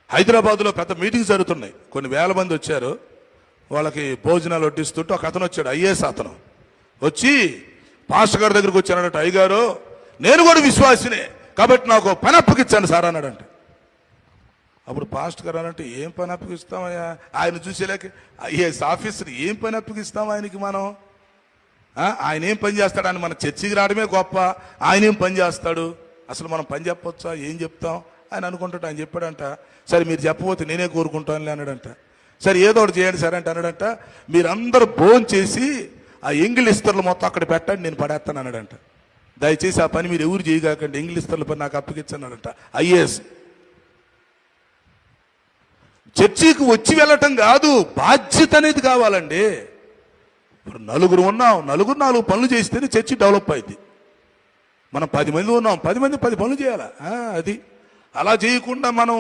హైదరాబాద్లో పెద్ద మీటింగ్స్ జరుగుతున్నాయి, కొన్ని వేల మంది వచ్చారు. వాళ్ళకి భోజనాలు వడ్డిస్తుంటే ఒక అతను వచ్చాడు, ఐఏఎస్ అతను వచ్చి పాస్టర్ గారి దగ్గరికి వచ్చానంటే, అయ్యగారు నేను కూడా విశ్వాసినే కాబట్టి నాకు పని అప్పగిచ్చాను సార్ అన్నాడంట. అప్పుడు పాస్టర్ గారు అనంటే, ఏం పని అప్పగిస్తామయ్యా, ఆయన చూసేలేక ఐఏఎస్ ఆఫీసర్ ఏం పని అప్పగిస్తాం ఆయనకి మనం, ఆయన ఏం పని చేస్తాడు అని మన చర్చికి రావడమే గొప్ప, ఆయన ఏం పని చేస్తాడు, అసలు మనం పని చెప్పొచ్చా, ఏం చెప్తాం ఆయన అనుకుంటాడు. ఆయన చెప్పాడంట, సరే మీరు చెప్పబోతే నేనే కోరుకుంటానులే అన్నాడంట. సరే ఏదో ఒకటి చేయండి సరే అంటే అన్నాడంట, మీరందరూ భోజనం చేసి ఆ ఎంగిల్ ఇస్తర్లు మొత్తం అక్కడ పెట్టండి నేను పడేస్తాను అన్నాడంట. దయచేసి ఆ పని మీరు ఎవరు చేయగాకండి, ఎంగిల్ ఇస్తర్ల పని నాకు అప్పగించన్నాడంట ఐఏఎస్. చర్చికి వచ్చి వెళ్ళటం కాదు, బాధ్యత అనేది కావాలండి. ఇప్పుడు నలుగురు ఉన్నాం, నలుగురు 4 పనులు చేస్తేనే చర్చి డెవలప్ అయింది. మనం 10 మంది ఉన్నాం, 10 మంది 10 పనులు చేయాలా, అది అలా చేయకుండా మనం